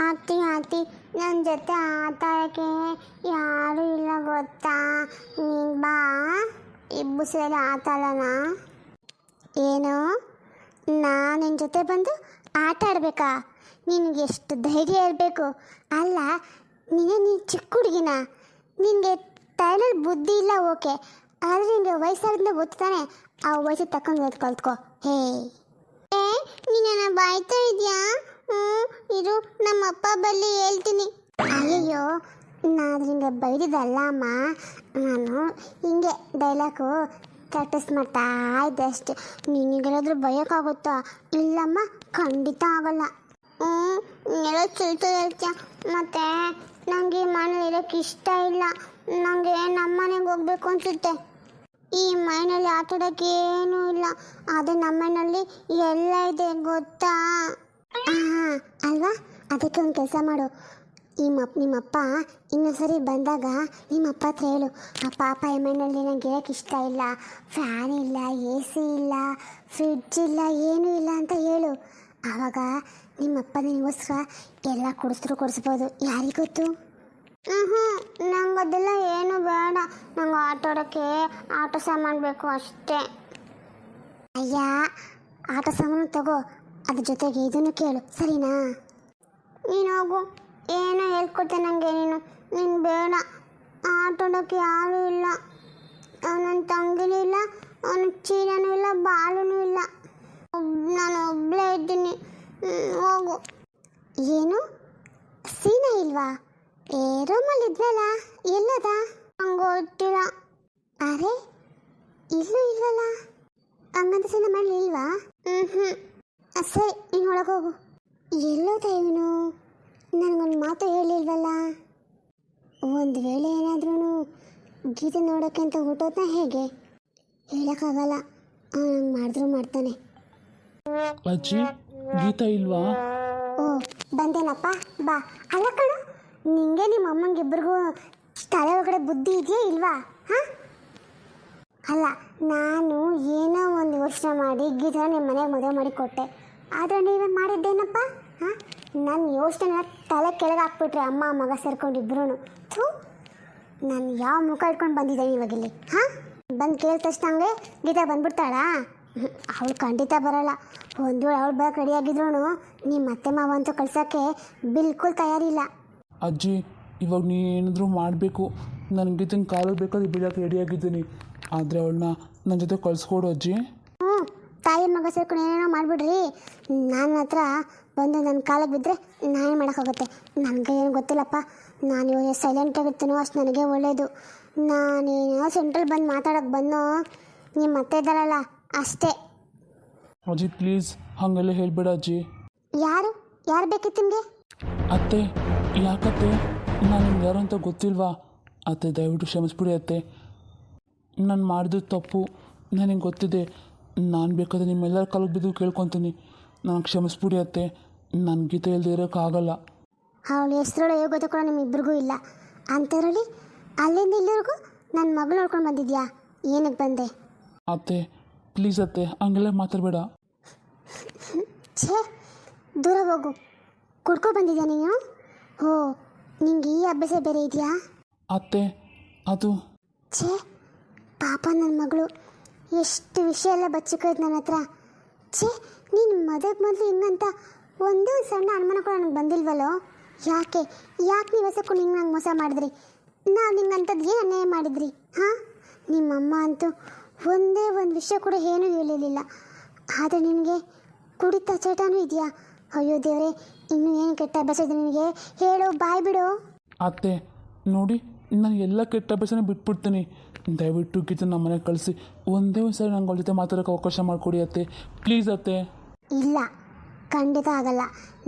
ಅತ್ತಿ ಅತ್ತಿ ನನ್ನ ಜೊತೆ ಆಟ ಆಡೋಕ್ಕೆ ಯಾರೂ ಇಲ್ಲ ಗೊತ್ತಾ? ನೀನು ಬಾ, ಇಬ್ಬರು ಸೇರಿ ಆಟ ಆಡೋಣ. ಏನು, ನಾನು ನಿನ್ನ ಜೊತೆ ಬಂದು ಆಟ ಆಡಬೇಕಾ? ನಿನಗೆ ಎಷ್ಟು ಧೈರ್ಯ ಇರಬೇಕು ಅಲ್ಲ. ನೀನು ಚಿಕ್ಕ ಹುಡುಗಿನ, ನಿನಗೆ ತಲೆಯಲ್ಲಿ ಬುದ್ಧಿ ಇಲ್ಲ, ಓಕೆ, ಆದರೆ ನಿನಗೆ ವಯಸ್ಸಾಗಿಂದ ಗೊತ್ತಾನೆ. ಆ ವಯಸ್ಸಿಗೆ ತಕ್ಕಂಗೆ ಓದ್ ಕಲ್ತ್ಕೋ. ಹೇ ಏ, ನೀನ ಬಾಯ್ತಾ ಇದೆಯಾ? ಇದು ನಮ್ಮಪ್ಪ ಬಲ್ಲಿ ಹೇಳ್ತೀನಿ. ಅಯ್ಯಯ್ಯೋ, ನಾನು ಹಿಂಗೆ ಬೈದಿದ್ದಲ್ಲ ಅಮ್ಮ, ನಾನು ಹಿಂಗೆ ಡೈಲಾಗು ಪ್ರಾಕ್ಟೀಸ್ ಮಾಡ್ತಾ ಇದ್ದೆ ಅಷ್ಟೆ. ನಿನಗೆಲ್ಲಾದ್ರೂ ಬಯೋಕ್ಕಾಗುತ್ತಾ? ಇಲ್ಲಮ್ಮ, ಖಂಡಿತ ಆಗಲ್ಲ. ಎಲ್ಲ ಚಿಲ್ತು ಹೇಳ್ತೀಯ. ಮತ್ತು ನನಗೆ ಮನೇಲಿ ಇರೋಕ್ಕೆ ಇಷ್ಟ ಇಲ್ಲ. ನನಗೆ ನಮ್ಮ ಮನೆಗೆ ಹೋಗ್ಬೇಕು ಅನಿಸುತ್ತೆ. ಈ ಮೈನಲ್ಲಿ ಆಟ ಆಡೋಕ್ಕೆ ಏನೂ ಇಲ್ಲ, ಆದರೆ ನಮ್ಮ ಮನೆಯಲ್ಲಿ ಎಲ್ಲ ಇದೆ ಗೊತ್ತಾ? ಹಾಂ ಅಲ್ವಾ? ಅದಕ್ಕೆ ಒಂದು ಕೆಲಸ ಮಾಡು, ನಿಮ್ಮಪ್ಪ ಇನ್ನೊಂದ್ಸರಿ ಬಂದಾಗ ನಿಮ್ಮಪ್ಪ ಹತ್ರ ಹೇಳು, ಆ ಪಾಪ ಈ ಮನೆಯಲ್ಲಿ ನನಗೆ ಇರೋಕ್ಕೆ ಇಷ್ಟ ಇಲ್ಲ, ಫ್ಯಾನ್ ಇಲ್ಲ, ಎ ಸಿ ಇಲ್ಲ, ಫ್ರಿಡ್ಜ್ ಇಲ್ಲ, ಏನೂ ಇಲ್ಲ ಅಂತ ಹೇಳು. ಆವಾಗ ನಿಮ್ಮಪ್ಪ ನಿನಗೋಸ್ಕರ ಎಲ್ಲ ಕೊಡಿಸ್ಬೋದು, ಯಾರಿಗೊತ್ತು? ನಂಗೆ ಅದೆಲ್ಲ ಏನು ಬೇಡ. ನಂಗೆ ಆಟ ಆಡೋಕ್ಕೆ ಆಟ ಸಾಮಾನು ಬೇಕು ಅಷ್ಟೇ. ಅಯ್ಯ, ಆಟ ಸಾಮಾನು ತಗೋ, ಅದ್ರ ಜೊತೆಗೆ ಇದನ್ನು ಕೇಳು, ಸರಿನಾ? ನೀನು ಹೋಗು, ಏನೋ ಹೇಳ್ಕೊಡ್ತೆ ನನಗೆ. ನೀನು ಬೇಡ. ಆಟ ಆಡೋಕ್ಕೆ ಯಾರೂ ಇಲ್ಲ. ನನ್ನ ತಂಗಿನೂ ಇಲ್ಲ, ಅವನ ಚೀಲನೂ ಇಲ್ಲ, ಬಾಲೂ ಇಲ್ಲ. ನಾನು ಒಬ್ಬಳೇ ಇದ್ದೀನಿ. ಹೋಗು. ಏನು, ಸೀನಾ ಇಲ್ವಾ? ರೂಮಲ್ಲಿ ಇದ್ವಲ್ಲ, ಎಲ್ಲದ? ನಂಗೆ ಗೊತ್ತಿಲ್ಲ. ಅರೆ, ಇಲ್ಲೂ ಇಲ್ವಲ್ಲ? ಹಂಗಂತ ಸೀನಾ ಮಾಡಲಿ ಇಲ್ವಾ? ಸರಿ, ನೀನು ಒಳಗೆ ಹೋಗು. ಎಲ್ಲೋದ ಇವನು? ನನಗೊಂದು ಮಾತು ಹೇಳಿಲ್ವಲ್ಲ. ಒಂದು ವೇಳೆ ಏನಾದ್ರೂ ಗೀತೆ ನೋಡೋಕ್ಕೆ ಅಂತ ಹೊಟ್ಟೋದ್ನ ಹೇಗೆ ಹೇಳೋಕ್ಕಾಗಲ್ಲ. ನಂಗೆ ಮಾಡಿದ್ರು ಮಾಡ್ತಾನೆ. ಅಜ್ಜಿ, ಗೀತಾ ಇಲ್ವಾ? ಓ, ಬಂದೇನಪ್ಪ, ಬಾ. ಅಲ್ಲ ಕಣು, ನಿಂಗೆ ನಿಮ್ಮ ಅಮ್ಮಂಗಿಬ್ಬರಿಗೂ ತಲೆ ಒಳಗಡೆ ಬುದ್ಧಿ ಇದೆಯಾ ಇಲ್ವಾ? ಹಾಂ, ಅಲ್ಲ, ನಾನು ಏನೋ ಒಂದು ಯೋಚನೆ ಮಾಡಿ ಗೀತನ ನಿಮ್ಮ ಮನೆಗೆ ಮದುವೆ ಮಾಡಿ ಕೊಟ್ಟೆ, ಆದರೆ ನೀವೇ ಮಾಡಿದ್ದೇನಪ್ಪ? ಹಾಂ, ನನ್ನ ಯೋಚನೆ ತಲೆ ಕೆಳಗೆ ಹಾಕ್ಬಿಟ್ರೆ ಅಮ್ಮ ಮಗ ಸೇರ್ಕೊಂಡಿಬ್ರು. ಥೂ, ನಾನು ಯಾವ ಮುಖ ಇಟ್ಕೊಂಡು ಬಂದಿದ್ದೇನೆ ಇವಾಗಿಲ್ಲಿ? ಹಾಂ, ಬಂದು ಕೇಳಿದ ತಕ್ಷಣ ಹಂಗೆ ಗೀತಾ ಬಂದ್ಬಿಡ್ತಾಳಾ? ಅವಳು ಖಂಡಿತ ಬರೋಲ್ಲ. ಒಂದು ವೇಳೆ ಅವಳು ಬರೋಕ್ಕೆ ರೆಡಿಯಾಗಿದ್ರು ನಿಮ್ಮ ಅತ್ತೆ ಮಾವ ಅಂತೂ ಕಳ್ಸೋಕ್ಕೆ ಬಿಲ್ಕುಲ್ ತಯಾರಿಲ್ಲ. ಅಜ್ಜಿ, ಇವಾಗ ನೀನೇನಾದರೂ ಮಾಡಬೇಕು. ನನಗೆ ಇದನ್ನು ಕಾಲು ಬೇಕಾದ್ರೆ ಬಿಡೋಕ್ಕೆ ರೆಡಿಯಾಗಿದ್ದೀನಿ, ಆದರೆ ಅವಳನ್ನ ನನ್ನ ಜೊತೆ ಕಳಿಸ್ಕೊಡು ಅಜ್ಜಿ. ತಾಯಿ ಮಗ ಸೇರ್ಕೊಂಡು ಏನೇನೋ ಮಾಡಿಬಿಡ್ರಿ. ನನ್ನ ಹತ್ರ ಬಂದು ನನ್ನ ಕಾಲಿಗೆ ಬಿದ್ದರೆ ನಾನೇನು ಮಾಡೋಕ್ಕಾಗುತ್ತೆ? ನನಗೆ ಏನು ಗೊತ್ತಿಲ್ಲಪ್ಪ. ನಾನು ಇವಾಗ ಸೈಲೆಂಟಾಗಿರ್ತೀನೋ ಅಷ್ಟು ನನಗೆ ಒಳ್ಳೆಯದು. ನಾನೇನೋ ಸೆಂಟ್ರಲ್ ಬಂದು ಮಾತಾಡೋಕ್ಕೆ ಬಂದು ನಿಮ್ಮ ಮತ್ತೆ ಇದ್ದಾರಲ್ಲ ಅಷ್ಟೇ. ಅಜ್ಜಿ ಪ್ಲೀಸ್, ಹಾಗೆಲ್ಲ ಹೇಳಬೇಡ ಅಜ್ಜಿ. ಯಾರು ಬೇಕಿತ್ತು ನಿಮಗೆ? ಅತ್ತೆ, ಯಾಕತ್ತೆ? ನಾನು ನಿಮ್ಗೆ ಯಾರು ಅಂತ ಗೊತ್ತಿಲ್ವಾ? ಅತ್ತೆ, ದಯವಿಟ್ಟು ಕ್ಷಮಿಸ್ಬಿಡಿ ಅತ್ತೆ. ನಾನು ಮಾಡಿದ್ದು ತಪ್ಪು, ನನಗೆ ಗೊತ್ತಿದೆ. ನಾನು ಬೇಕಾದ್ರೆ ನಿಮ್ಮೆಲ್ಲರ ಕಾಲಿಗೆ ಬಿದ್ದು ಕೇಳ್ಕೊತೀನಿ. ನಾನು ಕ್ಷಮಿಸ್ಬಿಡಿ ಅತ್ತೆ. ನನ್ನ ಗೀತೆ ಇಲ್ಲದೆ ಇರೋಕ್ಕಾಗಲ್ಲ. ಅವಳು ಹೆಸರುಗಳು ಯೋಗ್ಯತೆ ಕೂಡ ನಿಮ್ಮಿಬ್ಬರಿಗೂ ಇಲ್ಲ ಅಂಥದ್ರಲ್ಲಿ ಅಲ್ಲಿಂದ ಇಲ್ಲಿವರೆಗೂ ನನ್ನ ಮಗಳು ನೋಡ್ಕೊಂಡು ಬಂದಿದ್ಯಾ? ಏನಕ್ಕೆ ಬಂದೆ? ಅತ್ತೆ ಪ್ಲೀಸ್ ಅತ್ತೆ, ಹಂಗೆಲ್ಲ ಮಾತಾಡಬೇಡ. ಛೇ, ದೂರ ಹೋಗು. ಕುಡ್ಕೊ ಬಂದಿದ್ಯಾ ನೀನು? ಓ, ನಿಂಗೆ ಈ ಅಭ್ಯಾಸ ಬೇರೆ ಇದೆಯಾ? ಅತ್ತೆ, ಅದು ಛೇ, ಪಾಪ ನನ್ನ ಮಗಳು ಎಷ್ಟು ವಿಷಯ ಎಲ್ಲ ಬಚ್ಚಿಕೋಯ್ತು ನನ್ನ ಹತ್ರ. ಛೇ, ನೀನು ಮೊದಲು ಹಿಂಗಂತ ಒಂದೇ ಒಂದು ಸಣ್ಣ ಅನುಮಾನ ಕೂಡ ನನಗೆ ಬಂದಿಲ್ವಲ್ಲೋ? ಯಾಕೆ ನೀವು ಹೊಸಕ್ಕೂ ಹಿಂಗೆ ನಂಗೆ ಮೋಸ ಮಾಡಿದ್ರಿ? ನಾವು ನಿಂಗಂಥದ್ದು ಏನು ಅನ್ಯಾಯ ಮಾಡಿದ್ರಿ? ಹಾಂ, ನಿಮ್ಮಮ್ಮ ಅಂತೂ ಒಂದೇ ಒಂದು ವಿಷಯ ಕೂಡ ಏನೂ ಹೇಳಿರಲಿಲ್ಲ, ಆದರೆ ನಿನಗೆ ಕುಡಿತ ಚಟನೂ ಇದೆಯಾ? ಅಯ್ಯೋ ದೇವರೇ, ಇನ್ನೂ ಏನು ಕೆಟ್ಟ ಅಭ್ಯಾಸ ಇದೆ ನಿನಗೆ? ಹೇಳು, ಬಾಯ್ ಬಿಡು. ಅತ್ತೆ ನೋಡಿ, ನಾನು ಎಲ್ಲ ಕೆಟ್ಟ ಅಭ್ಯಾಸನ ಬಿಟ್ಬಿಡ್ತೀನಿ. ದಯವಿಟ್ಟು ಗೀತೆ ನಮ್ಮ ಮನೆಗೆ ಕಳಿಸಿ ಒಂದೇ ಒಂದು ಸರಿ ನಂಗೆ ಅವ್ಳ ಜೊತೆ ಮಾತಾಡೋಕ್ಕೆ ಅವಕಾಶ ಮಾಡಿಕೊಡಿ ಅತ್ತೆ, ಪ್ಲೀಸ್ ಅತ್ತೆ. ಇಲ್ಲ, ಖಂಡಿತ ಆಗಲ್ಲ.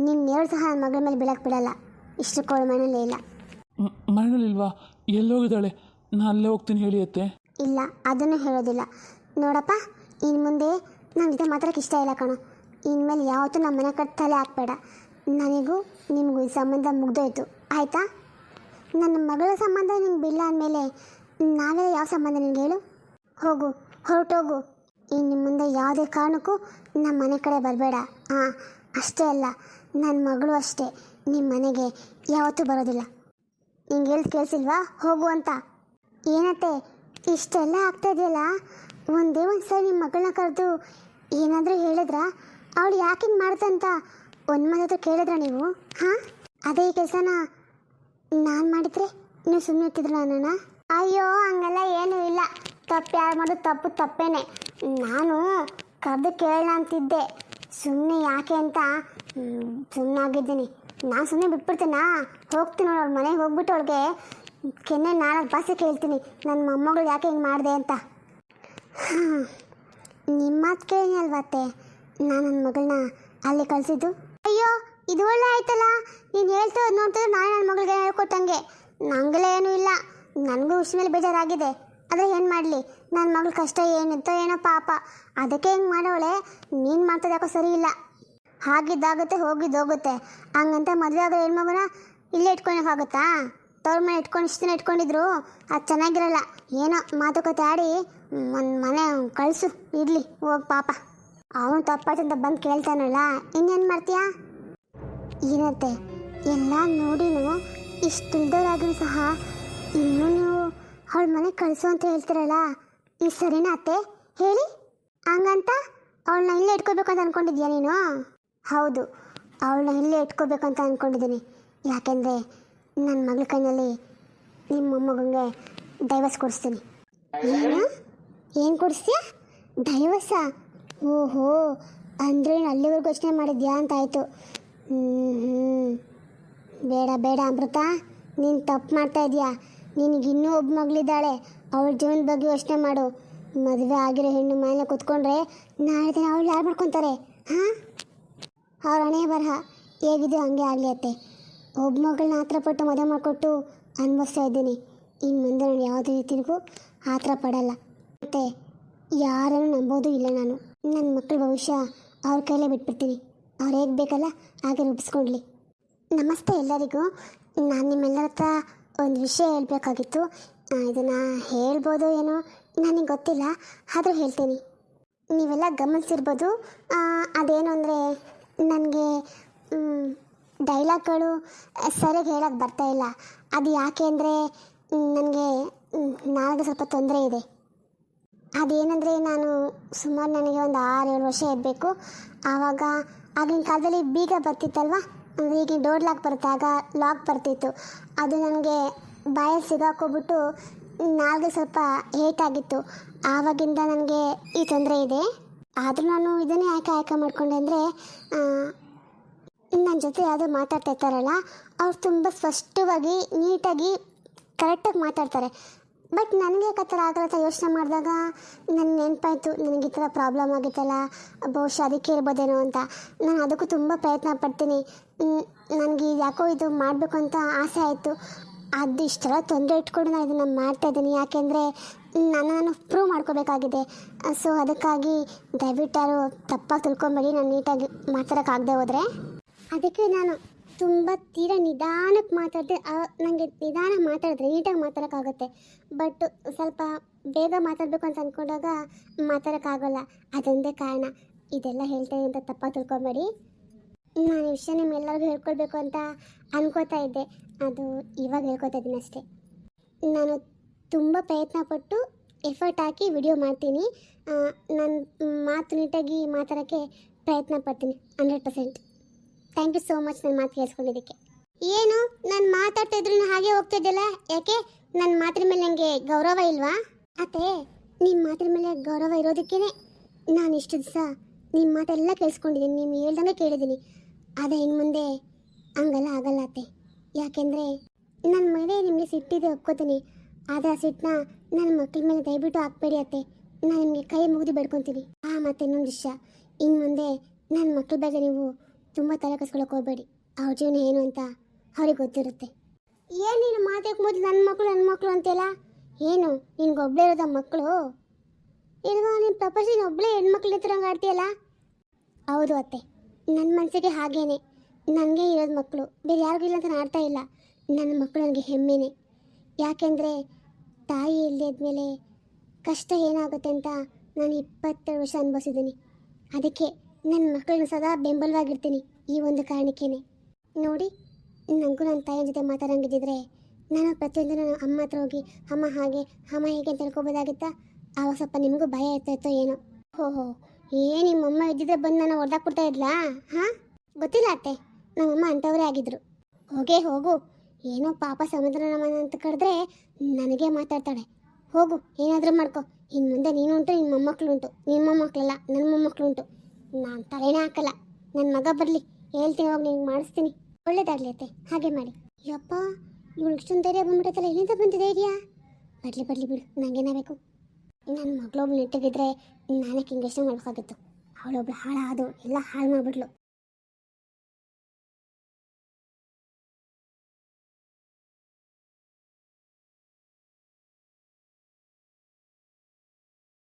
ನಿನ್ನೇಳು ಸಹ ನನ್ನ ಮಗಳ ಮೇಲೆ ಬೀಳಕ್ಕೆ ಬಿಡಲ್ಲ. ಇಷ್ಟು ಕೋಳಿ ಮನೇಲೇ ಇಲ್ಲ. ಮನೇಲಿಲ್ವಾ? ಎಲ್ಲೋಗಿದ್ದಾಳೆ? ನಾನು ಅಲ್ಲೇ ಹೋಗ್ತೀನಿ ಹೇಳಿ ಅತ್ತೆ. ಇಲ್ಲ, ಅದನ್ನು ಹೇಳೋದಿಲ್ಲ. ನೋಡಪ್ಪ, ಇನ್ನು ಮುಂದೆ ನನ್ನ ಜೊತೆ ಮಾತಾಡೋಕ್ಕೆ ಇಷ್ಟ ಇಲ್ಲ ಕಣೋ. ಇನ್ಮೇಲೆ ಯಾವತ್ತೂ ನಮ್ಮ ಮನೆ ಕಡೆ ತಲೆ ಹಾಕ್ಬೇಡ. ನನಗೂ ನಿಮಗೂ ಈ ಸಂಬಂಧ ಮುಗ್ದೋಯ್ತು, ಆಯಿತಾ? ನನ್ನ ಮಗಳ ಸಂಬಂಧ ನಿಮ್ಗೆ ಬಿಲ್ಲ ಅಂದಮೇಲೆ ನಾವೆಲ್ಲ ಯಾವ ಸಂಬಂಧ ನಿನಗೆ ಹೇಳು? ಹೋಗು, ಹೊರಟೋಗು. ಇನ್ನು ಮುಂದೆ ಯಾವುದೇ ಕಾರಣಕ್ಕೂ ನಮ್ಮ ಮನೆ ಕಡೆ ಬರಬೇಡ. ಹಾಂ, ಅಷ್ಟೇ ಅಲ್ಲ, ನನ್ನ ಮಗಳು ಅಷ್ಟೇ. ನಿಮ್ಮ ಮನೆಗೆ ಯಾವತ್ತೂ ಬರೋದಿಲ್ಲ. ನಿಂಗೆ ಹೇಳ್ದು ಕೇಳಿಸಿಲ್ವಾ ಹೋಗು ಅಂತ? ಏನತ್ತೆ ಇಷ್ಟೆಲ್ಲ ಆಗ್ತಾಯಿದೆಯಲ್ಲ, ಒಂದೇ ಒಂದು ಸರಿ ನಿಮ್ಮ ಮಗಳನ್ನ ಕರೆದು ಏನಾದರೂ ಹೇಳಿದ್ರಾ? ಅವಳು ಯಾಕೆ ಹಿಂಗೆ ಮಾಡ್ತಂತ ಒಂದು ಮಾತಾದ್ರೂ ಕೇಳಿದ್ರ ನೀವು? ಹಾಂ, ಅದೇ ಈ ಕೆಲಸನ ನಾನು ಮಾಡಿದ್ರೆ ನೀವು ಸುಮ್ಮನೆ ಇರ್ತಿದ್ರ ನನ್ನನ್ನು? ಅಯ್ಯೋ ಹಂಗೆಲ್ಲ ಏನೂ ಇಲ್ಲ. ತಪ್ಪು ಯಾರು ಮಾಡೋದು ತಪ್ಪು ತಪ್ಪೇನೆ. ನಾನು ಕರೆದು ಕೇಳೋಣ ಅಂತಿದ್ದೆ, ಸುಮ್ಮನೆ ಯಾಕೆ ಅಂತ ಸುಮ್ಮನೆ ಆಗಿದ್ದೀನಿ. ನಾನು ಸುಮ್ಮನೆ ಬಿಟ್ಬಿಡ್ತೀನಾ? ಹೋಗ್ತೀನಿ ಅವ್ಳ ಮನೆಗೆ ಹೋಗ್ಬಿಟ್ಟು ಅವಳಿಗೆ ಕೆನ್ನೆ 4 ಭಾಷೆ ಕೇಳ್ತೀನಿ ನನ್ನ ಮೊಮ್ಮಗಳು ಯಾಕೆ ಹಿಂಗೆ ಮಾಡಿದೆ ಅಂತ. ನಿಮ್ಮ ಮಾತು ಕೇಳಿ ಅಲ್ವತ್ತೆ ನಾನು ನನ್ನ ಮಗಳನ್ನ ಅಲ್ಲಿ ಕಳಿಸಿದ್ದು. ಅಯ್ಯೋ ಇದು ಒಳ್ಳೆ ಆಯ್ತಲ್ಲ, ನೀನು ಹೇಳ್ತಾ ನೋಡ್ತಾ ನಾನು ನನ್ನ ಮಗಳಿಗೆ ಹೇಳ್ಕೊಟ್ಟಂಗೆ. ನಂಗೆಲ್ಲ ಏನೂ ಇಲ್ಲ, ನನಗೂ ಇಷ್ಟ ಮೇಲೆ ಬೇಜಾರಾಗಿದೆ. ಆದರೆ ಏನು ಮಾಡಲಿ, ನನ್ನ ಮಗಳ ಕಷ್ಟ ಏನಿತ್ತೋ ಏನೋ ಪಾಪ, ಅದಕ್ಕೆ ಹಿಂಗೆ ಮಾಡೋಳೆ. ನೀನು ಮಾಡ್ತದೆ ಯಾಕೋ ಸರಿ ಇಲ್ಲ. ಹಾಗಿದ್ದಾಗುತ್ತೆ ಹೋಗಿದ್ದೋಗುತ್ತೆ. ಹಂಗಂತ ಮದುವೆ ಆಗೋ ಹೆಣ್ಮಗುನ ಇಲ್ಲೇ ಇಟ್ಕೊಳಕ್ಕಾಗುತ್ತಾ? ತವ್ರ ಮನೆ ಇಟ್ಕೊಂಡು ಇಷ್ಟು ದಿನ ಇಟ್ಕೊಂಡಿದ್ರು, ಅದು ಚೆನ್ನಾಗಿರಲ್ಲ. ಏನೋ ಮಾತುಕತೆ ಆಡಿ ಒಂದು ಮನೆ ಕಳಿಸು, ಇರಲಿ ಹೋಗಿ ಪಾಪ. ಅವನು ತಪ್ಪಾಯ್ತಂತ ಬಂದು ಕೇಳ್ತಾನಲ್ಲ, ಇನ್ನೇನು ಮಾಡ್ತೀಯಾ? ಏನತ್ತೆ ಎಲ್ಲ ನೋಡಿನೂ ಇಷ್ಟು ಇಲ್ದವರಾಗಿಯೂ ಸಹ ಇನ್ನೂ ನೀವು ಅವಳ ಮನೆಗೆ ಕಳಿಸು ಅಂತ ಹೇಳ್ತೀರಲ್ಲ, ಈ ಸರಿನಾ ಅತ್ತೆ ಹೇಳಿ? ಹಂಗಂತ ಅವಳನ್ನ ಇಲ್ಲೇ ಇಟ್ಕೋಬೇಕು ಅಂತ ಅಂದ್ಕೊಂಡಿದ್ಯಾ ನೀನು? ಹೌದು, ಅವಳನ್ನ ಇಲ್ಲೇ ಇಟ್ಕೋಬೇಕು ಅಂತ ಅಂದ್ಕೊಂಡಿದ್ದೀನಿ. ಯಾಕೆಂದರೆ ನನ್ನ ಮಗಳ ಕೈನಲ್ಲಿ ನಿಮ್ಮ ಮೊಮ್ಮಗಂಗೆ ಡೈವರ್ಸ್ ಕೊಡಿಸ್ತೀನಿ. ಏನು ಕೊಡಿಸ್ತೀಯ? ಡೈವರ್ಸಾ? ಓಹೋ, ಅಂದರೆ ಅಲ್ಲಿವರೆಗೂ ಯೋಚನೆ ಮಾಡಿದ್ಯಾ ಅಂತ ಆಯಿತು. ಬೇಡ ಬೇಡ ಅಮೃತ, ನೀನು ತಪ್ಪು ಮಾಡ್ತಾ ಇದೀಯಾ. ನಿನಗಿನ್ನೂ ಒಬ್ಬ ಮಗಳಿದ್ದಾಳೆ, ಅವಳ ಜೀವನದ ಬಗ್ಗೆ ಯೋಚನೆ ಮಾಡು. ಮದುವೆ ಆಗಿರೋ ಹೆಣ್ಣು ಮನೇಲೆ ಕೂತ್ಕೊಂಡ್ರೆ ನಾಳೆ ದಿನ ಅವಳು ಯಾರು ಮಾಡ್ಕೊತಾರೆ? ಹಾಂ, ಅವ್ರ ಹಣೆ ಬರಹ ಹೇಗಿದೆಯೋ ಹಂಗೆ ಆಗಲಿ ಅತ್ತೆ. ಒಬ್ಬ ಮಗಳನ್ನ ಆ ಥರ ಪಟ್ಟು ಮದುವೆ ಮಾಡಿಕೊಟ್ಟು ಅನುಭವಿಸ್ತಾ ಇದ್ದೀನಿ. ಇನ್ನು ಮುಂದೆ ನಾನು ಯಾವುದೇ ರೀತಿಗೂ ಆ ಥರ ಪಡಲ್ಲ. ಮತ್ತು ಯಾರನ್ನು ನಂಬೋದು ಇಲ್ಲ. ನಾನು ನನ್ನ ಮಕ್ಕಳ ಭವಿಷ್ಯ ಅವ್ರ ಕೈಲೇ ಬಿಟ್ಬಿಡ್ತೀನಿ. ಅವ್ರು ಹೇಗೆ ಬೇಕಲ್ಲ ಹಾಗೆ ರೂಪಿಸ್ಕೊಡ್ಲಿ. ನಮಸ್ತೆ ಎಲ್ಲರಿಗೂ. ನಾನು ನಿಮ್ಮೆಲ್ಲರ ಹತ್ರ ಒಂದು ವಿಷಯ ಹೇಳಬೇಕಾಗಿತ್ತು. ಇದನ್ನು ಹೇಳ್ಬೋದು ಏನೋ ನನಗೆ ಗೊತ್ತಿಲ್ಲ, ಆದರೂ ಹೇಳ್ತೀನಿ. ನೀವೆಲ್ಲ ಗಮನಿಸಿರ್ಬೋದು. ಅದೇನು ಅಂದರೆ ನನಗೆ ಡೈಲಾಗ್ಗಳು ಸರಿಯಾಗಿ ಹೇಳೋಕ್ಕೆ ಬರ್ತಾಯಿಲ್ಲ. ಅದು ಯಾಕೆ ಅಂದರೆ ನನಗೆ ನಾಲ್ಕು ಸ್ವಲ್ಪ ತೊಂದರೆ ಇದೆ. ಅದೇನೆಂದರೆ ನಾನು ಸುಮಾರು ನನಗೆ ಒಂದು 6-7 ವರ್ಷ ಇರಬೇಕು. ಆವಾಗ ಆಗಿನ ಕಾಲದಲ್ಲಿ ಬೀಗ ಬರ್ತಿತ್ತಲ್ವ, ಅಂದರೆ ಈಗ ಡೋರ್ ಲಾಕ್ ಬರುತ್ತೆ, ಆಗ ಲಾಕ್ ಬರ್ತಿತ್ತು. ಅದು ನನಗೆ ಬಾಯಲ್ಲಿ ಸಿಗಾಕೋಗ್ಬಿಟ್ಟು ನಾಲ್ಗೆ ಸ್ವಲ್ಪ ಏಟಾಗಿತ್ತು. ಆವಾಗಿಂದ ನನಗೆ ಈ ತೊಂದರೆ ಇದೆ. ಆದರೂ ನಾನು ಇದನ್ನೇ ಆಯ್ಕೆ ಮಾಡಿಕೊಂಡೆ ಅಂದರೆ ನನ್ನ ಜೊತೆ ಯಾವುದೋ ಮಾತಾಡ್ತಾ ಇರ್ತಾರಲ್ಲ, ಅವ್ರು ತುಂಬ ಸ್ಪಷ್ಟವಾಗಿ ನೀಟಾಗಿ ಕರೆಕ್ಟಾಗಿ ಮಾತಾಡ್ತಾರೆ. ಬಟ್ ನನಗೆ ಆ ಥರ ಆಗಲ್ಲ ಯೋಚನೆ ಮಾಡಿದಾಗ ನನ್ನ ನೆನಪಾಯಿತು, ನನಗೆ ಈ ಥರ ಪ್ರಾಬ್ಲಮ್ ಆಗಿತ್ತಲ್ಲ, ಬಹುಶಃ ಅದಕ್ಕೆ ಇರ್ಬೋದೇನೋ ಅಂತ. ನಾನು ಅದಕ್ಕೂ ತುಂಬ ಪ್ರಯತ್ನ ಪಡ್ತೀನಿ. ನನಗೆ ಯಾಕೋ ಇದು ಮಾಡಬೇಕು ಅಂತ ಆಸೆ ಆಯಿತು. ಅದು ಇಷ್ಟೆಲ್ಲ ತೊಂದರೆ ಇಟ್ಕೊಂಡು ನಾನು ಇದನ್ನು ಮಾಡ್ತಾಯಿದ್ದೀನಿ. ಯಾಕೆಂದರೆ ನಾನು ಪ್ರೂವ್ ಮಾಡ್ಕೋಬೇಕಾಗಿದೆ. ಸೊ ಅದಕ್ಕಾಗಿ ದಯವಿಟ್ಟು ಯಾರು ತಪ್ಪಾಗಿ ತಿಳ್ಕೊಬೇಡಿ, ನಾನು ನೀಟಾಗಿ ಮಾತಾಡೋಕ್ಕಾಗದೆ ಹೋದರೆ. ಅದಕ್ಕೆ ನಾನು ತುಂಬ ತೀರಾ ನಿಧಾನಕ್ಕೆ ಮಾತಾಡಿದೆ. ನನಗೆ ನಿಧಾನ ಮಾತಾಡಿದ್ರೆ ನೀಟಾಗಿ ಮಾತಾಡೋಕ್ಕಾಗುತ್ತೆ. ಬಟ್ ಸ್ವಲ್ಪ ಬೇಗ ಮಾತಾಡಬೇಕು ಅಂತ ಅಂದ್ಕೊಂಡಾಗ ಮಾತಾಡೋಕ್ಕಾಗಲ್ಲ. ಅದೊಂದೇ ಕಾರಣ. ಇದೆಲ್ಲ ಹೇಳ್ತಾಯಿದ್ದೆ ಅಂತ ತಪ್ಪಾಗಿ ತಿಳ್ಕೊಬೇಡಿ. ನಾನು ಈ ವಿಷಯ ನಿಮ್ಮೆಲ್ಲರಿಗೂ ಹೇಳ್ಕೊಳ್ಬೇಕು ಅಂತ ಅನ್ಕೋತಾ ಇದ್ದೆ. ಅದು ಇವಾಗ ಹೇಳ್ಕೊತಾ ಇದ್ದೀನಿ ಅಷ್ಟೇ. ನಾನು ತುಂಬ ಪ್ರಯತ್ನಪಟ್ಟು ಎಫರ್ಟ್ ಹಾಕಿ ವಿಡಿಯೋ ಮಾಡ್ತೀನಿ. ನಾನು ಮಾತು ನೀಟಾಗಿ ಮಾತಾಡೋಕ್ಕೆ ಪ್ರಯತ್ನ ಪಡ್ತೀನಿ 100%. ಥ್ಯಾಂಕ್ ಯು ಸೋ ಮಚ್ ನನ್ನ ಮಾತು ಕೇಳಿಸ್ಕೊಂಡಿದ್ದಕ್ಕೆ. ಏನು ನಾನು ಮಾತಾಡ್ತಾ ಇದ್ರೂ ಹಾಗೆ ಹೋಗ್ತಿದ್ದಲ್ಲ, ಯಾಕೆ ನನ್ನ ಮಾತಿನ ಮೇಲೆ ನನಗೆ ಗೌರವ ಇಲ್ವಾ? ಅತ್ತೆ, ನಿಮ್ಮ ಮಾತಿನ ಮೇಲೆ ಗೌರವ ಇರೋದಕ್ಕೇ ನಾನು ಇಷ್ಟು ದಿವಸ ನಿಮ್ಮ ಮಾತೆಲ್ಲ ಕೇಳಿಸ್ಕೊಂಡಿದ್ದೀನಿ, ನೀವು ಹೇಳ್ದಂಗೆ ಕೇಳಿದ್ದೀನಿ. ಆದರೆ ಇನ್ನು ಮುಂದೆ ಹಂಗೆಲ್ಲ ಆಗಲ್ಲ ಅತ್ತೆ. ಯಾಕೆಂದರೆ ನನ್ನ ಮೇಲೆ ನಿಮಗೆ ಸಿಟ್ಟಿದೆ ಒಪ್ಕೋತೀನಿ. ಆದರೆ ಆ ಸಿಟ್ಟನ್ನ ನನ್ನ ಮಕ್ಕಳ ಮೇಲೆ ದಯವಿಟ್ಟು ಹಾಕ್ಬೇಡಿ ಅತ್ತೆ. ನಾನು ನಿಮಗೆ ಕೈ ಮುಗಿದು ಬೇಡ್ಕೊತೀನಿ. ಮತ್ತು ಇನ್ನೊಂದು ವಿಷಯ, ಇನ್ನು ಮುಂದೆ ನನ್ನ ಮಕ್ಕಳ ಬಗ್ಗೆ ನೀವು ತುಂಬ ತಲೆ ಕೆಡಿಸ್ಕೊಳ್ಳೋಕೆ ಹೋಗಬೇಡಿ. ಅವ್ರ ಜೀವನ ಏನು ಅಂತ ಅವ್ರಿಗೆ ಗೊತ್ತಿರುತ್ತೆ. ಏನು ನೀನು ಮಾತಾಡೋಕೆ ಮೊದಲು ನನ್ನ ಮಕ್ಕಳು ಅಂತೆಲ್ಲ? ಏನು ನಿನ್ಗೊಬ್ಬಳೇ ಇರೋದ ಮಕ್ಕಳು? ಇಲ್ವಾ ನಿನ್ನ ಪ್ರಪಂಚದ ಒಬ್ಬಳೇ ಹೆಣ್ಮಕ್ಳು ಹಂಗೆ ಆಡ್ತೀಯಲ್ಲ? ಹೌದು ಅತ್ತೆ, ನನ್ನ ಮನಸ್ಸಿಗೆ ಹಾಗೇನೆ. ನನಗೆ ಇರೋದು ಮಕ್ಕಳು, ಬೇರೆ ಯಾರಿಗೂ ಇಲ್ಲ ಅಂತ ನಾನು ಆಡ್ತಾ ಇಲ್ಲ. ನನ್ನ ಮಕ್ಕಳು ನನಗೆ ಹೆಮ್ಮೆನೆ. ಯಾಕೆಂದರೆ ತಾಯಿ ಇಲ್ಲದ್ಮೇಲೆ ಕಷ್ಟ ಏನಾಗುತ್ತೆ ಅಂತ ನಾನು 22 ವರ್ಷ ಅನುಭವಿಸಿದ್ದೀನಿ. ಅದಕ್ಕೆ ನನ್ನ ಮಕ್ಕಳನ್ನ ಸದಾ ಬೆಂಬಲವಾಗಿರ್ತೀನಿ. ಈ ಒಂದು ಕಾರಣಕ್ಕೇ ನೋಡಿ, ನನಗೂ ನನ್ನ ತಾಯಿಯ ಜೊತೆ ಮಾತಾಡಂಗಿದ್ದಿದ್ರೆ ನಾನು ಪ್ರತಿಯೊಂದು ನನ್ನ ಅಮ್ಮ ಹತ್ರ ಹೋಗಿ ಅಮ್ಮ ಹಾಗೆ ಅಮ್ಮ ಹೀಗೆ ಅಂತ ತಿಳ್ಕೊಬೋದಾಗಿತ್ತಾ? ಆವಾಗ ಸ್ವಲ್ಪ ನಿಮಗೂ ಭಯ ಇರ್ತಾಯಿತ್ತೋ ಏನೋ. ಓಹೋ, ನಿಮ್ಮಮ್ಮ ಇದ್ದಿದ್ರೆ ಬಂದು ನಾನು ಹೊಡೆದಾಕ್ಬಿಡ್ತಾ ಇದ್ಲಾ? ಹಾಂ, ಗೊತ್ತಿಲ್ಲ ಅತ್ತೆ, ನಮ್ಮಮ್ಮ ಅಂಥವರೇ ಆಗಿದ್ರು. ಹೋಗು, ಏನೋ ಪಾಪ ಸಮುದ್ರನ ಮನ ಅಂತ ಕರೆದ್ರೆ ನನಗೆ ಮಾತಾಡ್ತಾಳೆ. ಹೋಗು, ಏನಾದರೂ ಮಾಡ್ಕೊ. ಇನ್ನು ಮುಂದೆ ನೀನು ಉಂಟು, ನಿನ್ನ ಮೊಮ್ಮಕ್ಕಳು ಉಂಟು. ನಿಮ್ಮ ಮೊಮ್ಮಕ್ಕಳಲ್ಲ, ನನ್ನ ಮೊಮ್ಮಕ್ಕಳು ಉಂಟು. ನಾನು ತಲೆನೇ ಹಾಕಲ್ಲ. ನನ್ನ ಮಗ ಬರಲಿ, ಹೇಳ್ತೀನಿ, ಹೋಗಿ ನಿಮ್ಗೆ ಮಾಡಿಸ್ತೀನಿ. ಒಳ್ಳೇದಾಗಲಿ ಅತ್ತೆ, ಹಾಗೆ ಮಾಡಿ. ಯಪ್ಪ, ಇವಳು ಇಷ್ಟೊಂದು ಧೈರ್ಯ ಬಂದ್ಬಿಟ್ಟೈತಲ್ಲ, ಎಲ್ಲಿಂದ ಬಂದಿದೆ ಧೈರ್ಯ? ಬರಲಿ ಬಿಡು, ನನಗೇನ ಬೇಕು? ನನ್ನ ಮಗಳೊಬ್ಳು ನೆಟ್ಟಿಗಿದ್ರೆ ನಾನೇ ಹಿಂಗೆ ಯೋಚನೆ ಮಾಡಬೇಕಾಗಿತ್ತು. ಅವಳೊಬ್ಳು ಹಾಳಾದು ಎಲ್ಲ ಹಾಳು ಮಾಡಿಬಿಟ್ಲು.